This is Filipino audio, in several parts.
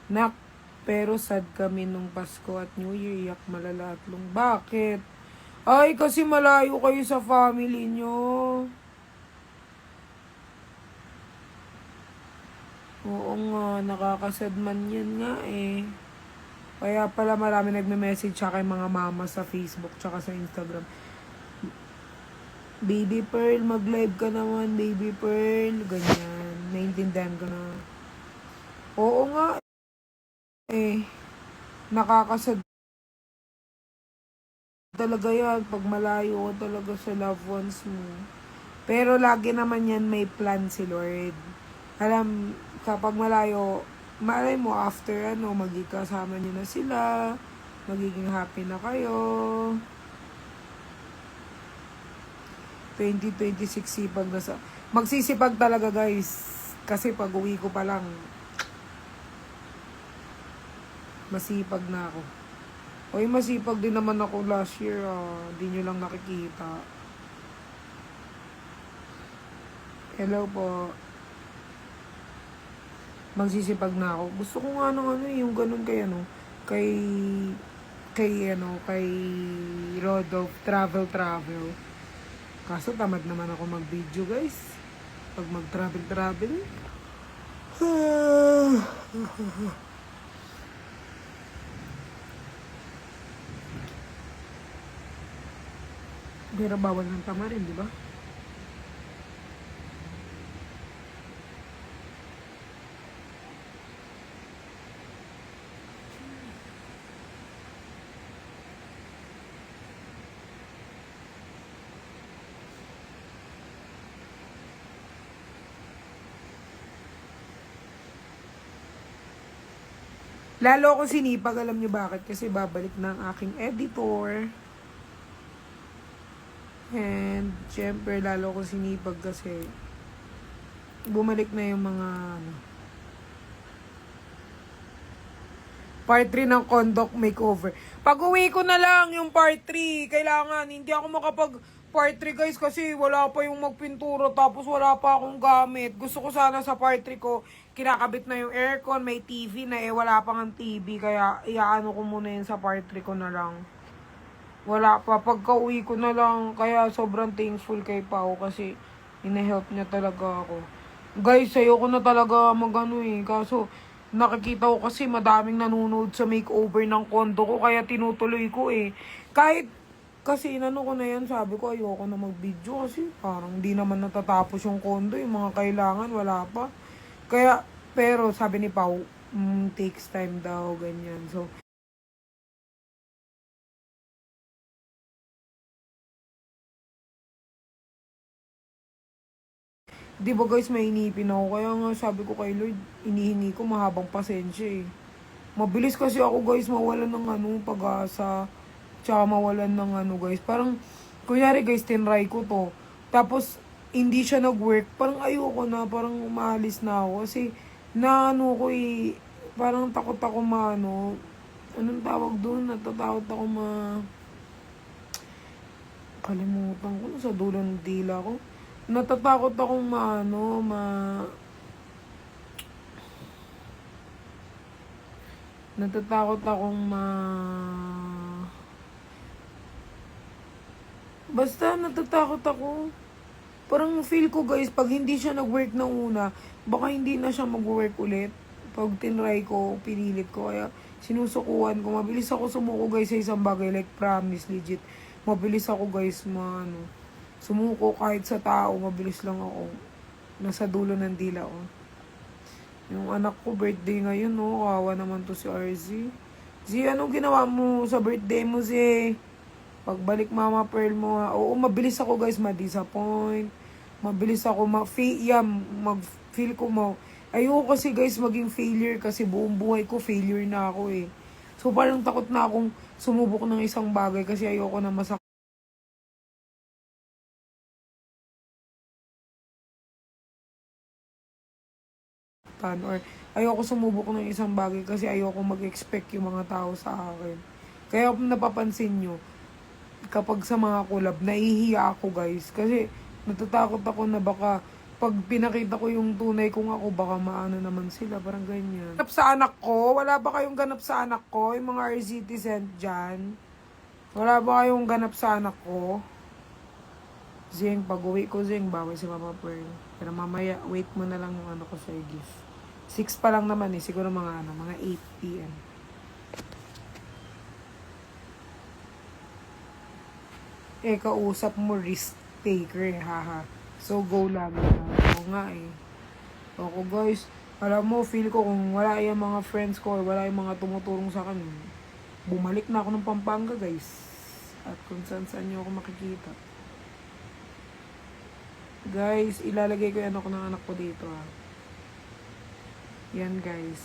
Nak, pero sad kami nung Pasko at New Year, iyak malala at lung. Bakit? Ay, kasi malayo kayo sa family nyo. Oo nga, nakakasad man yan nga eh. Kaya pala marami nagme-message sa akin mga mama sa Facebook tsaka sa Instagram. Baby Pearl, mag-live ka naman, Baby Pearl. Ganyan, naintindihan ko na. Oo nga eh, nakakasad talaga yan pag malayo ka talaga sa loved ones mo. Pero lagi naman yan may plan si Lord. Alam, kapag malayo, malay mo after magkikasama niyo na sila, magiging happy na kayo. 2026 sipag na sa... Magsisipag talaga guys. Kasi pag uwi ko pa lang, masipag na ako. Oy, masipag din naman ako last year. Di nyo lang nakikita. Hello po. Magsisipag na ako. Gusto ko nga ng yung ganun kay kay Rodolph, travel. Kaso tamad naman ako mag-video guys. Pag mag-travel. Pero bawal ng tamarin, di ba? Lalo akong sinipag, alam nyo bakit? Kasi babalik na ang aking editor. And, syempre, lalo akong sinipag kasi bumalik na yung mga part 3 ng conduct makeover. Pag uwi ko na lang yung part 3, kailangan, hindi ako makapag part 3 guys kasi wala pa yung magpintura tapos wala pa akong gamit. Gusto ko sana sa part 3 ko, kinakabit na yung aircon, may TV na wala pa ng TV. Kaya iaano ko muna yun sa part 3 ko na lang. Wala pa, pagka uwi ko na lang. Kaya sobrang thankful kay Pao kasi ina-help niya talaga ako. Guys, ayoko na talaga kaso nakikita ko kasi madaming nanonood sa makeover ng kondo ko kaya tinutuloy ko eh. Kahit kasi ko na yan, sabi ko ayoko na mag-video kasi parang di naman natatapos yung kondo, yung mga kailangan wala pa. Kaya, pero sabi ni Pao, takes time daw, ganyan. So, di ba guys, may inipin ako. Kaya nga sabi ko kay Lord, inihingi ko mahabang pasensya eh. Mabilis kasi ako guys mawalan ng pag-asa. Tsaka mawalan ng guys. Parang, kunyari guys, tinry ko to. Tapos, hindi siya nag-work. Parang ayoko na, parang umaalis na ako. Kasi, ko parang takot ako anong tawag doon? Natatakot ako kalimutan ko na sa dulo ng dila ko. Natatakot akong natatakot akong basta natatakot ako. Parang feel ko guys, pag hindi siya nag-work ng una, baka hindi na siya mag-work ulit. Pag tinry ko, pinilit ko. Kaya sinusukuan ko. Mabilis ako sumuko guys sa isang bagay. Like promise, legit. Mabilis ako guys sumuko kahit sa tao. Mabilis lang ako. Nasa dulo ng dila ko. Yung anak ko birthday ngayon, no? Kawawa naman to si RZ. Z, anong ginawa mo sa birthday mo, Z? Pagbalik Mama Pearl mo, ha? Oo, mabilis ako guys ma-disappoint. Mabilis ako mag-feel ko ayoko kasi guys maging failure kasi buong buhay ko failure na ako eh. So parang takot na akong sumubok ng isang bagay kasi ayoko na masaktan. Or ayoko sumubok ng isang bagay kasi ayoko mag-expect yung mga tao sa akin. Kaya kung napapansin nyo, kapag sa mga collab, nahihiya ako guys. Kasi natatakot ako na baka pag pinakita ko yung tunay kong ako, baka maano naman sila, parang ganyan. Ganap sa anak ko? Wala ba kayong ganap sa anak ko? Yung mga RCTizen dyan? Wala ba kayong ganap sa anak ko? Zing, pag-uwi ko, Zing, bawal si Mama Pearl. Pero mamaya, wait mo na lang yung ano ko sa'yo, gift. 6 pa lang naman eh, siguro mga 8 p.m. Kausap mo, risk taker, haha. So, go lang. Oo nga eh. Ako guys, alam mo, feel ko kung wala yung mga friends ko, wala yung mga tumutulong sa akin, bumalik na ako ng Pampanga guys. At kung saan nyo ako makikita. Guys, ilalagay ko yung ano ko ng anak ko dito ha. Yan guys.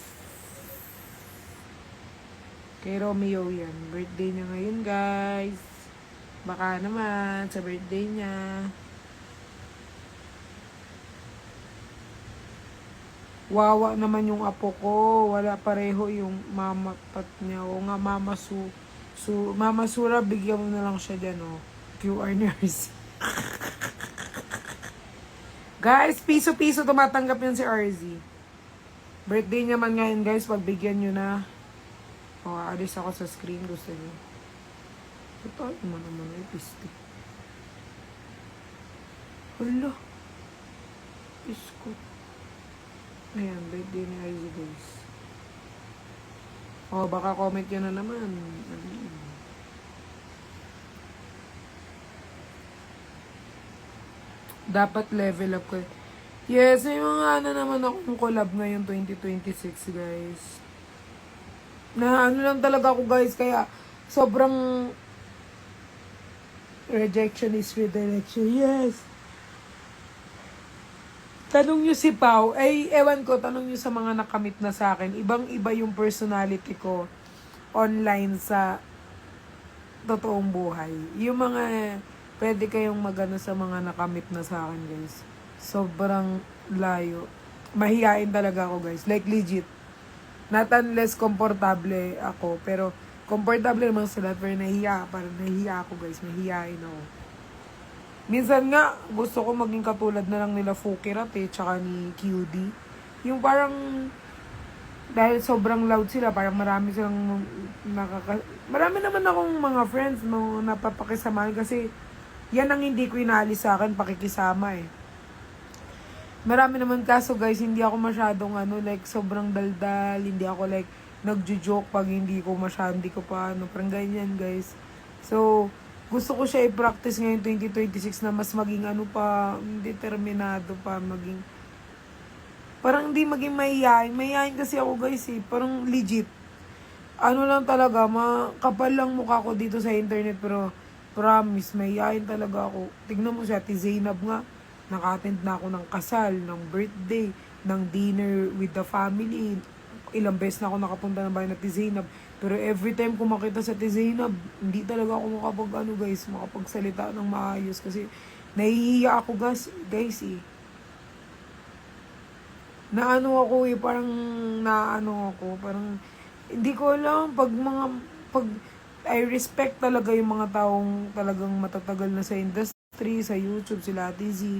Kay Romeo yan. Birthday niya ngayon guys. Baka naman sa birthday niya. Wawa naman yung apo ko. Wala pareho yung mama pat niya. O nga, Mama Sura, bigyan mo na lang siya dyan, oh. QR nurse. Guys, piso-piso tumatanggap yun si RZ. Birthday niya man ngayon, guys. Pagbigyan nyo na. O, alis ako sa screen. Gusto nyo. Ito, naman ay piste. Hala. Isko. Ayan, birthday ni RZ, guys. O, baka comment yun na naman. Dapat level up ko. Yes, may mga ano naman akong collab ngayon 2026, guys. Na ano lang talaga ako, guys, kaya sobrang rejection is redirection. Yes. Tanong nyo si Pau, ewan ko, tanong nyo sa mga nakamit na sa akin. Ibang-iba yung personality ko online sa totoong buhay. Yung mga, pwede kayong magano sa mga nakamit na sa akin, guys. Sobrang layo. Mahihain talaga ako, guys. Like, legit. Not unless komportable ako, pero komportable naman sa lahat, pero parang nahiya ako, guys. Mahihain ako. Minsan nga, gusto ko maging katulad na lang nila Fukirat tsaka ni QD. Yung parang, dahil sobrang loud sila, parang marami silang marami naman akong mga friends no, napapakisamahan kasi yan ang hindi ko inaalis sa akin, pakikisama eh. Marami naman kaso guys, hindi ako masyadong like sobrang daldal, hindi ako like nagjo-joke pag hindi ko pa parang ganyan guys. So, gusto ko siya i-practice ngayon 2026 na mas maging determinado pa, parang hindi maging mahihayin. Mahihayin kasi ako guys eh, parang legit. Ano lang talaga, makapal lang mukha ko dito sa internet pero promise, mahihayin talaga ako. Tignan mo siya, Ate Zainab nga, naka-attend na ako ng kasal, ng birthday, ng dinner with the family. Ilang beses na ako nakapunta ng bahay na Ate Zainab. Pero every time ko makita sa Ate Zainab, hindi talaga ako makapagsalita ng maayos kasi nahihiya ako guys eh. Parang hindi ko alam pag I respect talaga yung mga taong talagang matatagal na sa industry, sa YouTube, sila Ate Z.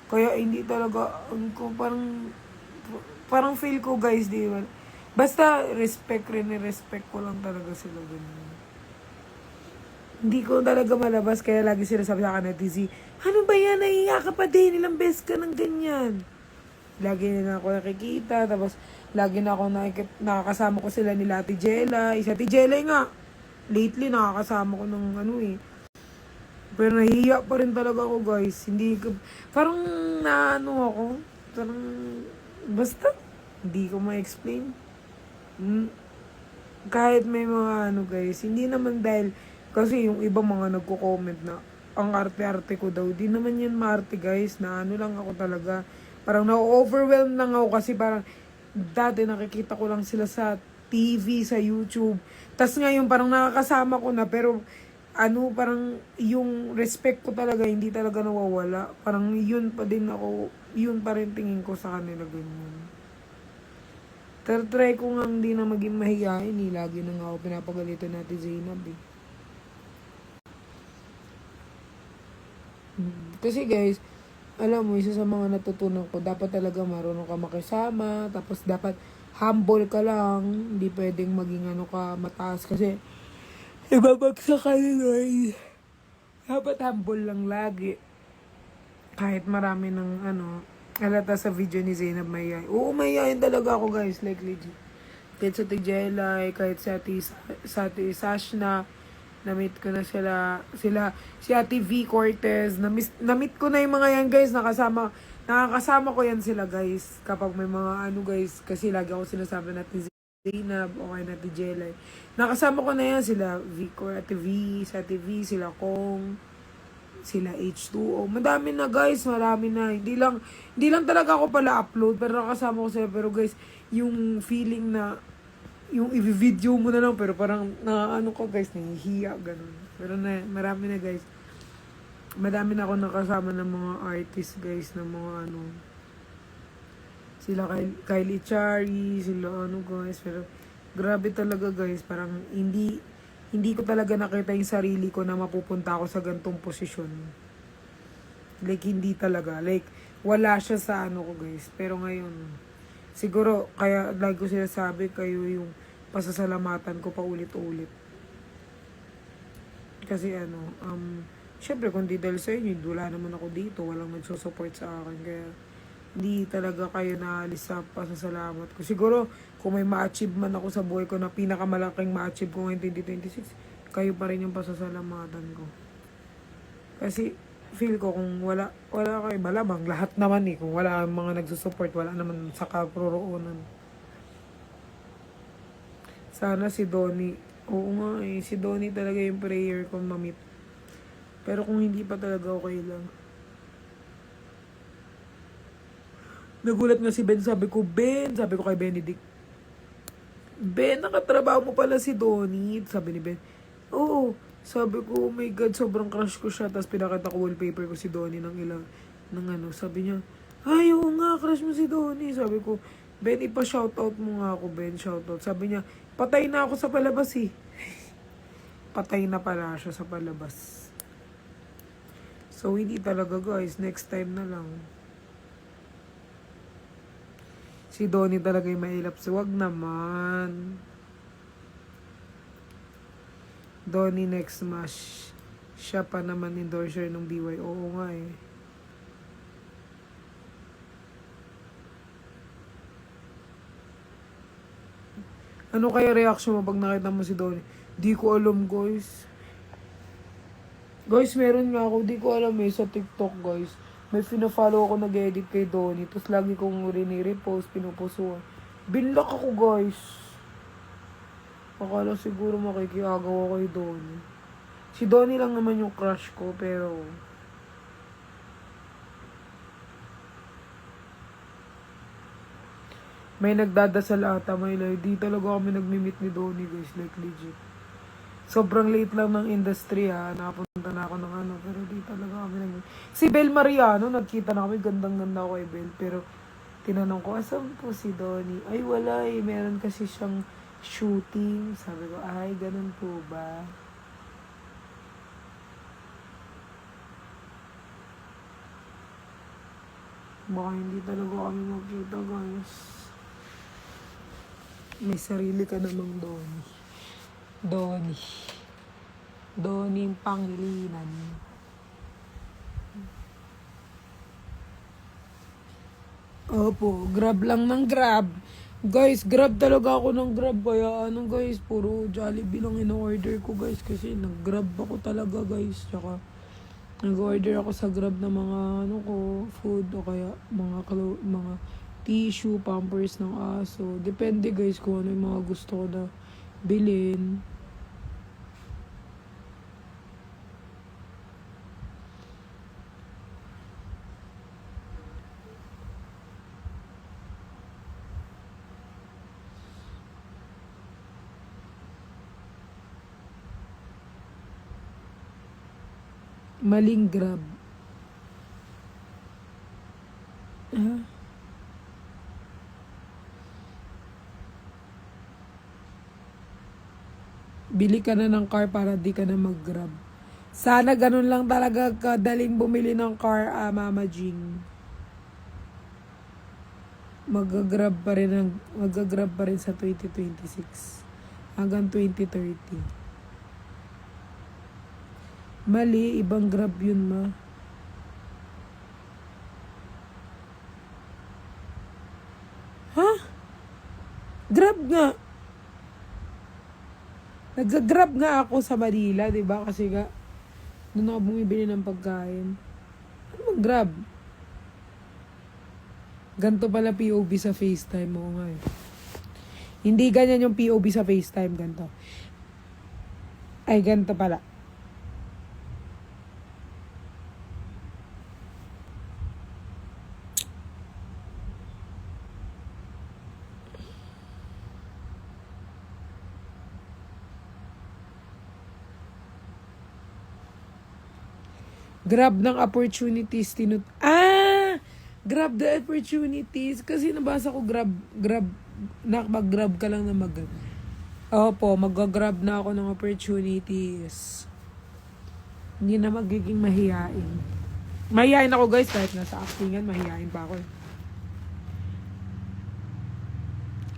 Kaya hindi talaga, parang feel ko guys, di ba? Basta respect ko lang talaga sila ganyan. Hindi ko talaga malabas, kaya lagi sila sabi sa akin, Ate Z, ano ba yan, nahiya ka pa din, ilang beses ka ng ganyan. Lagi na ako nakikita, tapos lagi na ako nakakasama ko sila nila Ate Jella. Isa Ate Jella nga, lately nakakasama ko ng pero nahiya pa rin talaga ako guys. Hindi ko, parang basta, hindi ko ma-explain. Kahit may mga guys, hindi naman dahil, kasi yung iba mga nagko-comment na, ang arte-arte ko daw, di naman yan maarte guys, na lang ako talaga. Parang na-overwhelm lang ako kasi parang dati nakikita ko lang sila sa TV, sa YouTube. Tas ngayon parang nakakasama ko na pero parang yung respect ko talaga hindi talaga nawawala. Parang yun pa rin tingin ko sa kanila ganyan. Try ko nga hindi na maging mahihain eh. Lagi na nga ako pinapagalitan natin Zainab eh. Kasi guys, alam mo, isa sa mga natutunan ko, dapat talaga marunong ka makisama, tapos dapat humble ka lang, hindi pwedeng maging ano ka, mataas kasi ibabagsak ka ni Lord. Dapat humble lang lagi. Kahit marami ng ano, halata sa video ni Zainab Mayay. Oo, mayayain talaga ako guys, like legit. Kahit sa Tijelay, kahit sa Ate Sashna, na-meet ko na si Ate V Cortez, na-meet ko na yung mga yan guys, nakakasama ko yan sila guys, kapag may mga ano guys, kasi lagi ako sinasabi natin Zainab, o kay Ate Jelay. Nakasama ko na yan sila Ate V, sa Ate V, sila Kong, sila H2O. Madami na guys, marami na. Hindi lang talaga ako pala upload, pero nakasama ko sila. Pero guys, yung feeling na yung i-video mo na lang pero parang na ano ko guys, nahihiya ganun. Pero marami na guys. Madami na ako nakasama ng mga artist guys, ng mga ano. Sila Kylie Chari, sila ano guys, pero grabe talaga guys, parang hindi ko talaga nakita yung sarili ko na mapupunta ako sa gantong posisyon. Like hindi talaga, like wala siya sa ano ko guys. Pero ngayon siguro, kaya lagi ko sinasabi, kayo yung pasasalamatan ko pa ulit-ulit. Kasi ano, syempre kung di dahil sa inyo, wala naman ako dito, walang nagsusupport sa akin. Kaya, hindi talaga kayo naalis sa pasasalamat ko. Siguro, kung may ma-achieve man ako sa buhay ko na pinakamalaking ma-achieve ko ngayong 2026, kayo pa rin yung pasasalamatan ko. Kasi, feel ko kung wala kayo, malamang lahat naman kung wala ang mga nagsusupport, wala naman sa kaproroonan. Sana si Donnie, oo nga si Donnie talaga yung prayer ko mamit. Pero kung hindi pa talaga, okay lang. Nagulat nga si Ben, sabi ko kay Benedict, Ben, nakatrabaho mo pala si Donnie, sabi ni Ben. Oo, sabi ko, oh my God, sobrang crush ko siya. Tapos pinakita ko wallpaper ko si Donnie ng ano. Sabi niya, ay, oo nga, crush mo si Donnie. Sabi ko, Ben, ipa-shoutout mo nga ako, Ben, shoutout. Sabi niya, patay na ako sa palabas Patay na pala siya sa palabas. So, hindi talaga guys, next time na lang. Si Donnie talaga yung mailap. So, wag naman. Donnie next smash. Siya pa naman endorser ng BY. Oo nga Ano kaya reaction mo pag nakita mo si Donnie? Di ko alam guys. Guys, meron nga ako. Di ko alam sa TikTok guys. May fina-follow ako nag-edit kay Donnie. Tapos lagi kong rini-repost, pinupusuan. Binlock ako guys. Akala siguro makikiagaw ako kay Donnie. Si Donnie lang naman yung crush ko, pero may nagdadasal ata, may like, di talaga kami nagmi-meet ni Donnie guys, like legit. Sobrang late lang ng industry nakapunta na ako ng ano, pero di talaga kami nagmi-meet. Si Bel Mariano, nagkita na kami, gandang-ganda ako kay Bel, pero tinanong ko, asan po si Donnie? Ay wala meron kasi siyang shooting. Sabi ko, ay, ganun po ba? Baka hindi talaga kami magkita, guys. May sarili ka namang Donnie. Donnie Pangilinan. Opo, grab lang ng grab. Guys, grab talaga ako ng grab. Kaya guys, puro Jollibee lang in-order ko guys. Kasi nag-grab ako talaga guys. Tsaka nag-order ako sa grab ng mga food o kaya mga tissue, pampers ng aso. Depende guys kung ano yung mga gusto ko na bilhin. Maling grab. Bili ka na ng car para di ka na mag-grab. Sana ganun lang talaga kadaling bumili ng car, Mama Jing. Magagrab pa rin sa 2026 hanggang 2030. Mali, ibang grab yun, ma. Ha? Grab nga. Nag-grab nga ako sa Manila, di ba? Kasi nga, doon ako bumibili ng pagkain. Ano bang grab? Ganto pala POV sa FaceTime mo nga eh. Hindi ganyan yung POV sa FaceTime, ganto. Ay, ganto pala. Grab ng opportunities grab the opportunities kasi nabasa ko grab na mag-grab ka lang na Opo, mag-grab na ako ng opportunities. Hindi na magiging mahihain. Mahihain ako guys kahit nasa actingan, mahihain pa ako.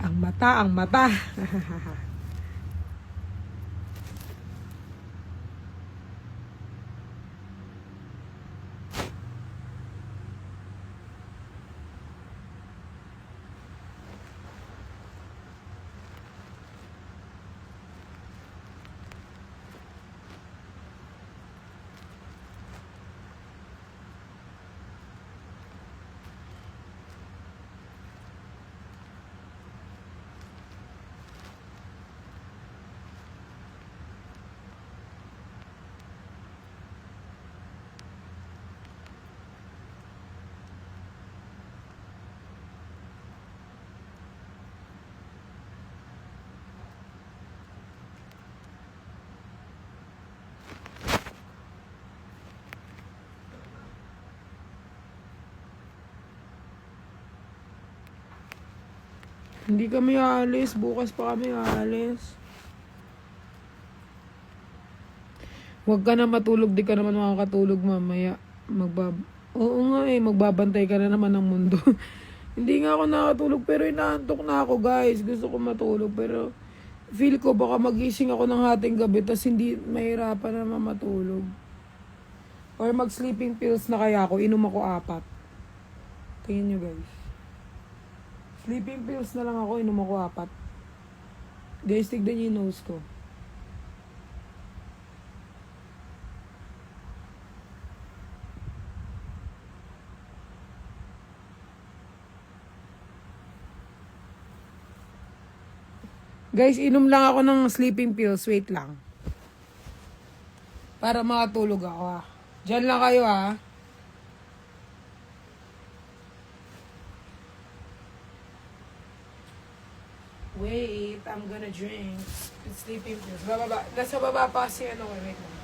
Ang mata. Hindi kami aalis. Bukas pa kami aalis. Huwag ka na matulog. Di ka naman makakatulog mamaya. Oo nga eh. Magbabantay ka na naman ng mundo. Hindi nga ako nakatulog. Pero inaantok na ako guys. Gusto ko matulog. Pero feel ko baka magising ako ng hating gabi. Tas hindi mahirapan na matulog. Or mag-sleeping pills na kaya ako. Inom ako 4. Tingnan nyo guys. Sleeping pills na lang ako, inom ako 4. Guys, tignan niyo yung nose ko. Guys, inom lang ako ng sleeping pills. Wait lang. Para makatulog ako Diyan lang kayo Wait, I'm gonna drink sleeping pills. Bababa. Nasa baba pa kasi wait lang.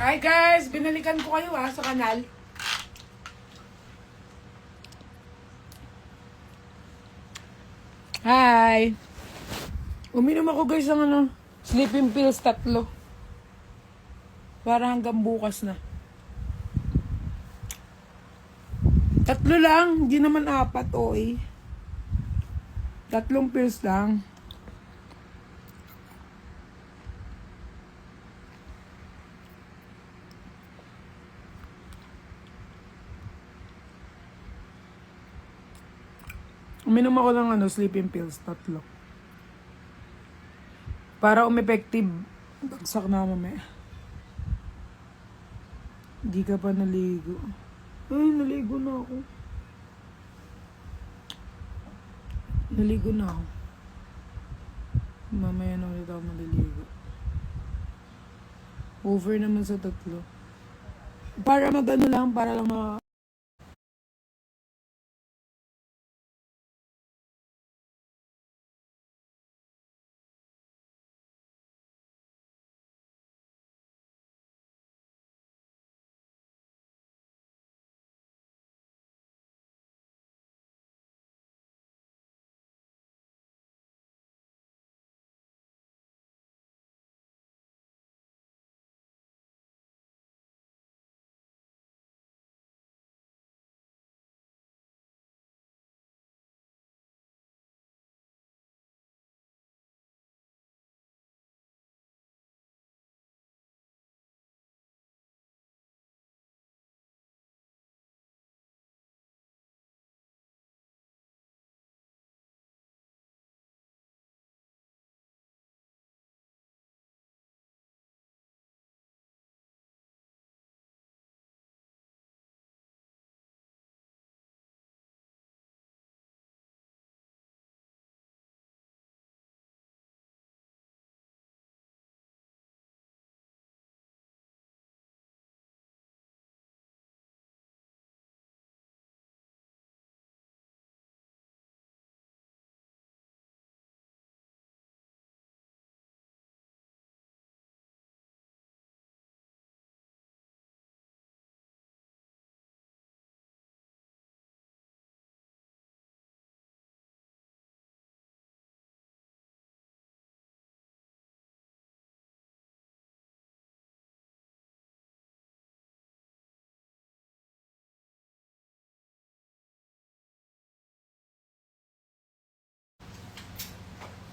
Hi guys! Binalikan ko kayo sa kanal. Hi! Uminom ako guys ng sleeping pills 3. Para hanggang bukas na. 3 lang, hindi naman 4 oy. 3 pills lang. Uminom ako ng sleeping pills 3. Para umepective. Bagsak na mamaya. Hindi ka pa naligo. Ay, naligo na ako. Naligo na ako. Mamaya na ulit ako maliligo. Over naman sa 3. Para magano lang, para lang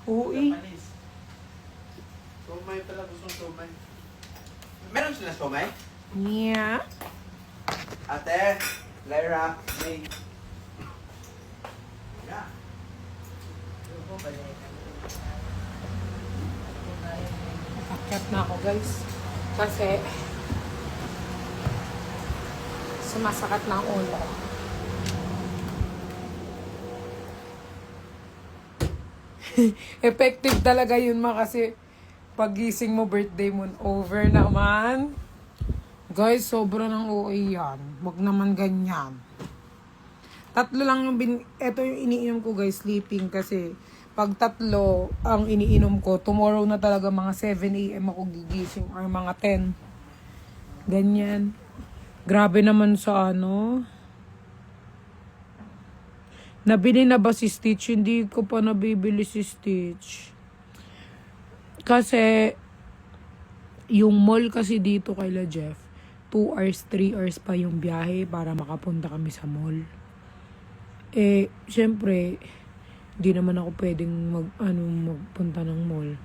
uwi. Somay pala, gustong somay. Meron sila somay? Yeah. Ate, Lyra, May. Yeah. Akyat na ako guys. Kasi sumasakit na ang ulo. Effective talaga yun kasi pagising mo birthday mo over naman. Guys, sobra ng OA yan. Wag naman ganyan. 3 lang yung ito yung iniinom ko guys, sleeping kasi pag 3 ang iniinom ko, tomorrow na talaga mga 7 AM ako gigising or mga 10. Ganyan. Grabe naman sa Nabili na ba si Stitch? Hindi ko pa nabibili si Stitch. Kasi, yung mall kasi dito kay La Jeff, 2 hours, 3 hours pa yung biyahe para makapunta kami sa mall. Syempre, di naman ako pwedeng magpunta ng mall.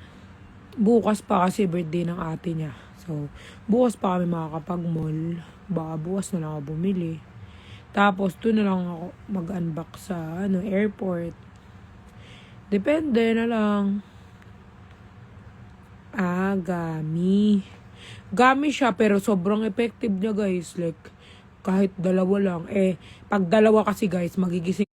Bukas pa kasi birthday ng ate niya. So, bukas pa kami makakapag-mall. Baka bukas na lang ako bumili. Tapos, doon na lang ako mag-unbox sa airport. Depende na lang. Gami. Gami siya, pero sobrang effective niya, guys. Like, kahit 2 lang. Pag 2 kasi, guys, magigising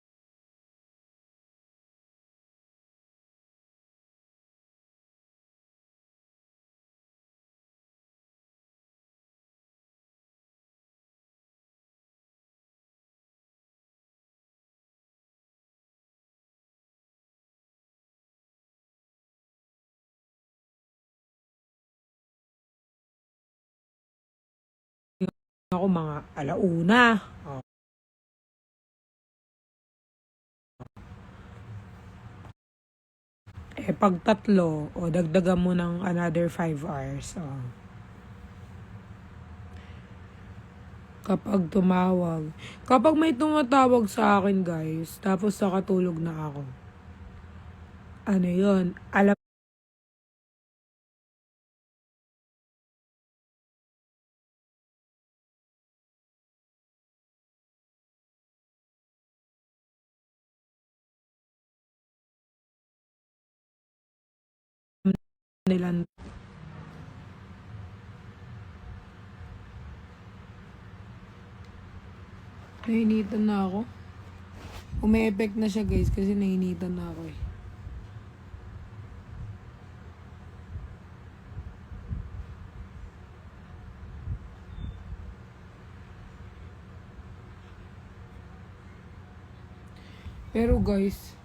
ako mga alauna. Oh. Pag tatlo, dagdagan mo ng another 5 hours. Oh. Kapag tumawag. Kapag may tumatawag sa akin, guys, tapos nakatulog na ako. Ano yun? Alam nila. Nainitan na ako. Umi-effect na siya, guys, kasi nainitan na ako eh. Pero guys,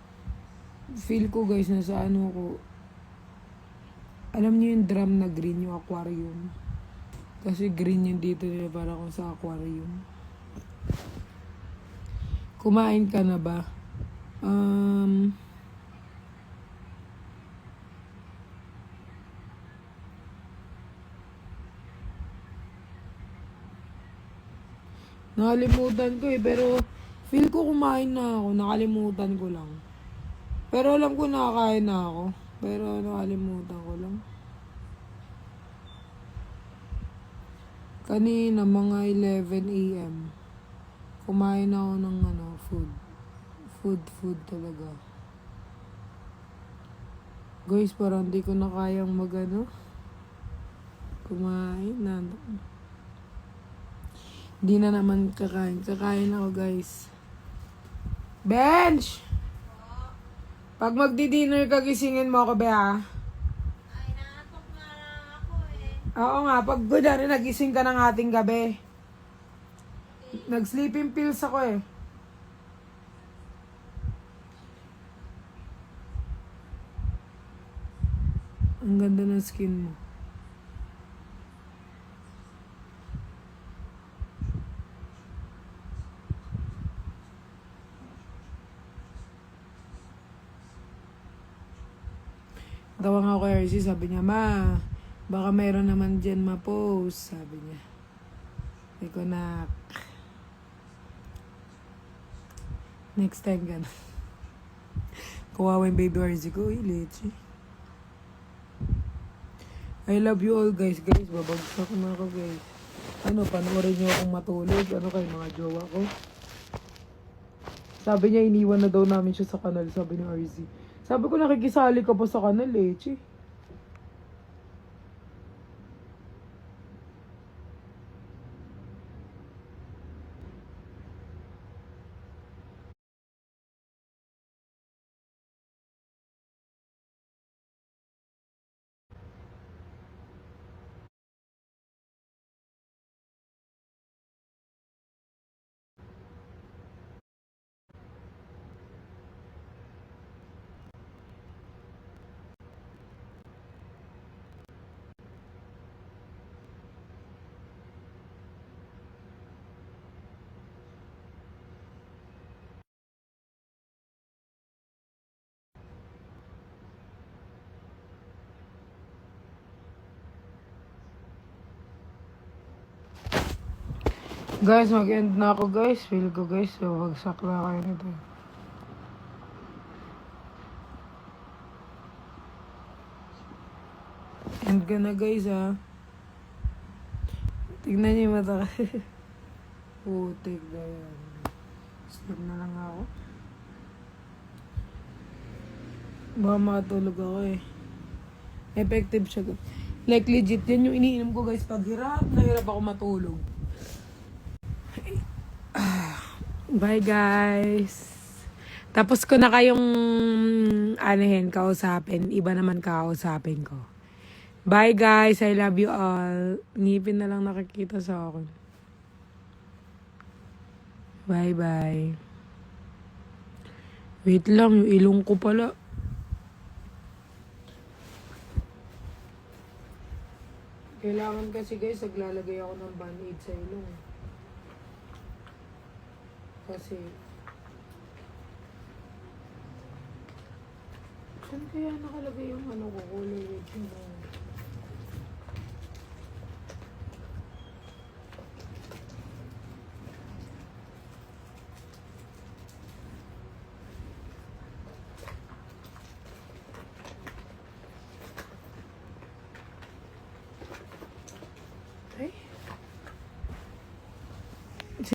feel ko guys na sa ano ko, alam niyo yung drum na green, yung aquarium. Kasi green yung dito nila para kung sa aquarium. Kumain ka na ba? Nakalimutan ko eh, pero feel ko kumain na ako, nakalimutan ko lang. Pero alam ko nakakain na ako, pero nakalimutan ko lang. Kanina, mga 11 a.m. Kumain ako ng food. Food talaga. Guys, parang di ko na kayang kumain na. Di na naman kakain. Kakain ako, guys. Bench! Pag magdi-dinner ka, gisingin mo ako, be, ha? Ay, naatok nga lang ako eh. Oo nga, pag kunwari nagising ka ng ating gabi. Nag-sleeping pills ako eh. Ang ganda ng skin mo. Tawa nga ako kay RC, sabi niya, ma, baka mayroon naman dyan ma-post, sabi niya. Hindi ko na, next time gano'n. Kawawa yung baby RC ko, leche. I love you all, guys. Guys, babagsak na ako, guys. Panoorin niyo akong matulog. Kayo mga jowa ko. Sabi niya, iniwan na daw namin siya sa kanal, sabi ni RC. Sabi ko, nakikisali ka pa sa kanal, leche. Guys, mag-end na ako, guys. Feel ko, guys. So, wagsak na kayo nito. End ka na, guys, ha. Tignan niyo yung mata. Putik na yan. Sleep na lang ako. Baka makatulog ako eh. Effective siya. Like legit, yan yung iniinom ko, guys. Pag hirap na hirap ako matulog. Bye, guys. Tapos ko na kayong kausapin. Iba naman kausapin ko. Bye, guys. I love you all. Ngipin na lang nakikita sa akin. Bye-bye. Wait lang, yung ilong ko pala. Kailangan kasi, guys, naglalagay ako ng band-aid sa ilong. Kasi... Saan kaya nakalagay yung ano ko, color red yung mga... Ay.